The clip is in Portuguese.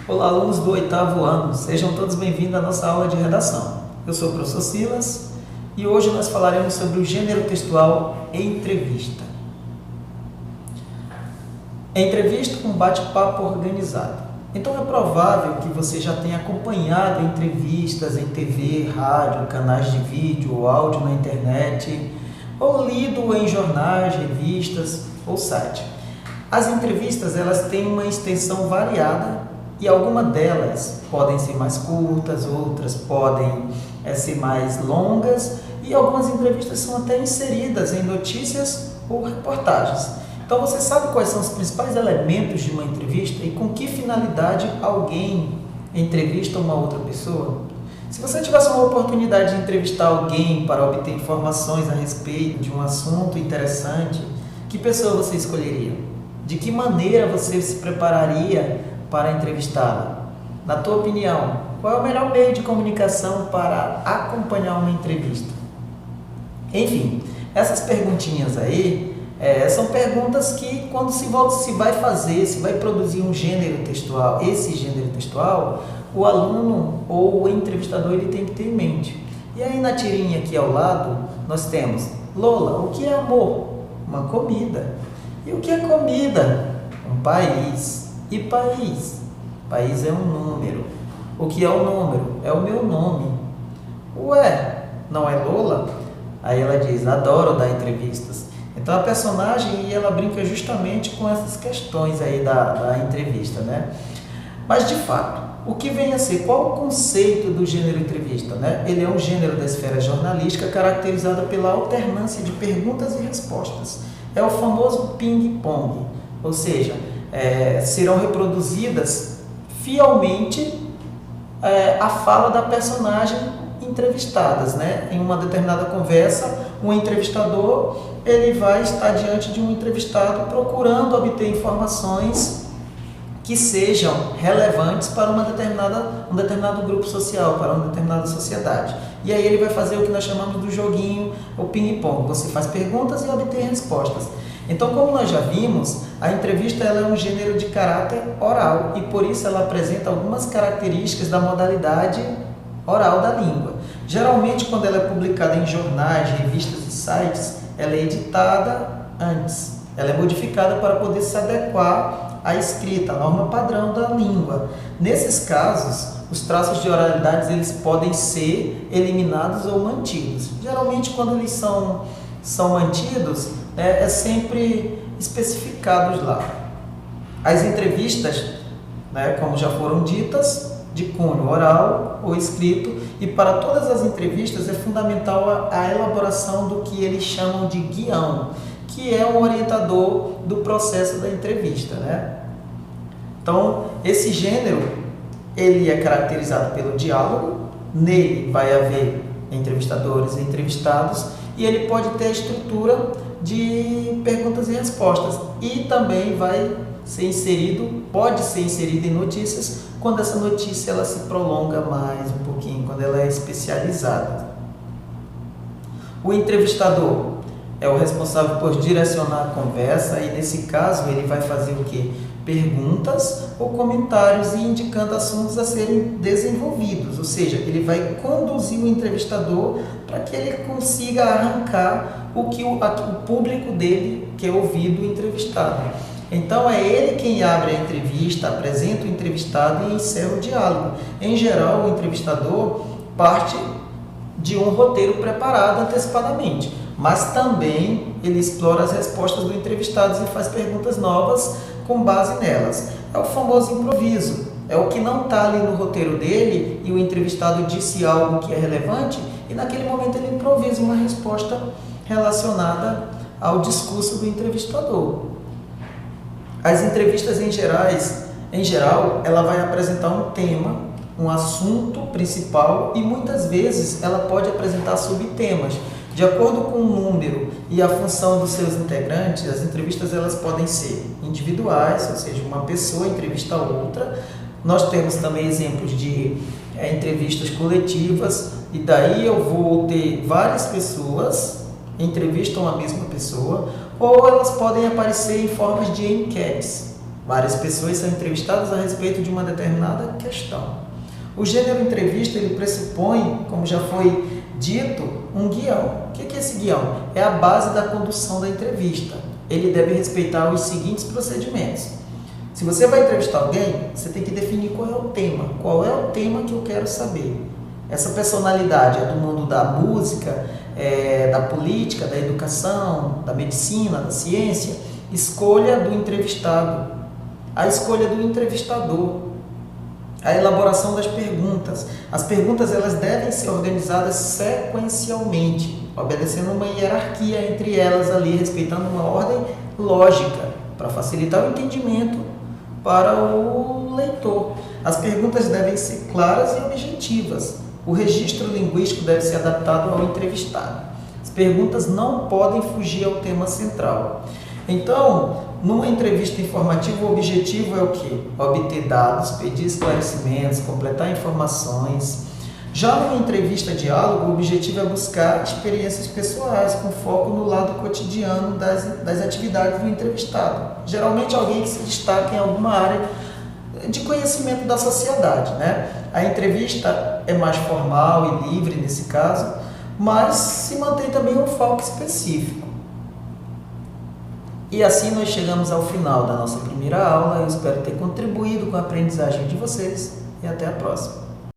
Olá, alunos do 8º ano, sejam todos bem-vindos à nossa aula de redação. Eu sou o professor Silas e hoje nós falaremos sobre o gênero textual entrevista. Entrevista com bate-papo organizado. Então é provável que você já tenha acompanhado entrevistas em TV, rádio, canais de vídeo ou áudio na internet, ou lido em jornais, revistas ou site. As entrevistas elas têm uma extensão variada e algumas delas podem ser mais curtas, outras podem ser mais longas e algumas entrevistas são até inseridas em notícias ou reportagens. Então você sabe quais são os principais elementos de uma entrevista e com que finalidade alguém entrevista uma outra pessoa? Se você tivesse uma oportunidade de entrevistar alguém para obter informações a respeito de um assunto interessante, que pessoa você escolheria? De que maneira você se prepararia para entrevistá-la? Na tua opinião, qual é o melhor meio de comunicação para acompanhar uma entrevista? Enfim, essas perguntinhas aí são perguntas que quando se vai fazer, se vai produzir um gênero textual, esse gênero textual, o aluno ou o entrevistador ele tem que ter em mente. E aí na tirinha aqui ao lado, nós temos Lola, o que é amor? Uma comida. E o que é comida? Um país. E país? País é um número. O que é o número? É o meu nome. Ué, não é Lola? Aí ela diz, adoro dar entrevistas. Então a personagem ela brinca justamente com essas questões aí da entrevista, né? Mas de fato, o que vem a ser? Qual o conceito do gênero entrevista, né? Ele é um gênero da esfera jornalística caracterizado pela alternância de perguntas e respostas. É o famoso ping-pong, ou seja, serão reproduzidas fielmente a fala da personagem entrevistadas, né? Em uma determinada conversa, um entrevistador ele vai estar diante de um entrevistado procurando obter informações que sejam relevantes para um determinado grupo social, para uma determinada sociedade. E aí ele vai fazer o que nós chamamos do joguinho, o ping-pong. Você faz perguntas e obtém respostas. Então, como nós já vimos, a entrevista ela é um gênero de caráter oral e por isso ela apresenta algumas características da modalidade oral da língua. Geralmente, quando ela é publicada em jornais, revistas e sites, ela é editada antes. Ela é modificada para poder se adequar à escrita, à norma padrão da língua. Nesses casos, os traços de oralidade eles podem ser eliminados ou mantidos. Geralmente, quando eles são mantidos, é sempre especificados lá. As entrevistas, como já foram ditas, de cunho oral ou escrito, e para todas as entrevistas é fundamental a elaboração do que eles chamam de guião, que é o orientador do processo da entrevista, né? Então, esse gênero, ele é caracterizado pelo diálogo, nele vai haver entrevistadores e entrevistados, e ele pode ter a estrutura de perguntas e respostas, e também pode ser inserido em notícias, quando essa notícia ela se prolonga mais um pouquinho, quando ela é especializada. O entrevistador é o responsável por direcionar a conversa e, nesse caso, ele vai fazer o quê? Perguntas ou comentários e indicando assuntos a serem desenvolvidos, ou seja, ele vai conduzir o entrevistador para que ele consiga arrancar o que o público dele quer ouvir do entrevistado. Então é ele quem abre a entrevista, apresenta o entrevistado e encerra o diálogo. Em geral, o entrevistador parte de um roteiro preparado antecipadamente, mas também ele explora as respostas do entrevistado e faz perguntas novas com base nelas. É o famoso improviso, é o que não está ali no roteiro dele e o entrevistado disse algo que é relevante e naquele momento ele improvisa uma resposta relacionada ao discurso do entrevistador. As entrevistas em geral, ela vai apresentar um tema, um assunto principal e muitas vezes ela pode apresentar subtemas. De acordo com o número e a função dos seus integrantes, as entrevistas elas podem ser individuais, ou seja, uma pessoa entrevista a outra. Nós temos também exemplos de entrevistas coletivas e daí eu vou ter várias pessoas entrevistam a mesma pessoa, ou elas podem aparecer em formas de enquetes. Várias pessoas são entrevistadas a respeito de uma determinada questão. O gênero entrevista, ele pressupõe, como já foi dito, um guião. O que é esse guião? É a base da condução da entrevista. Ele deve respeitar os seguintes procedimentos. Se você vai entrevistar alguém, você tem que definir qual é o tema. Qual é o tema que eu quero saber? Essa personalidade é do mundo da música, da política, da educação, da medicina, da ciência? Escolha do entrevistado. A escolha do entrevistador. A elaboração das perguntas. As perguntas elas devem ser organizadas sequencialmente, obedecendo uma hierarquia entre elas ali, respeitando uma ordem lógica, para facilitar o entendimento para o leitor. As perguntas devem ser claras e objetivas. O registro linguístico deve ser adaptado ao entrevistado. As perguntas não podem fugir ao tema central. Então, numa entrevista informativa, o objetivo é o quê? Obter dados, pedir esclarecimentos, completar informações. Já numa entrevista diálogo, o objetivo é buscar experiências pessoais, com foco no lado cotidiano das atividades do entrevistado. Geralmente alguém que se destaca em alguma área de conhecimento da sociedade, né? A entrevista é mais formal e livre nesse caso, mas se mantém também um foco específico. E assim nós chegamos ao final da nossa primeira aula. Eu espero ter contribuído com a aprendizagem de vocês e até a próxima.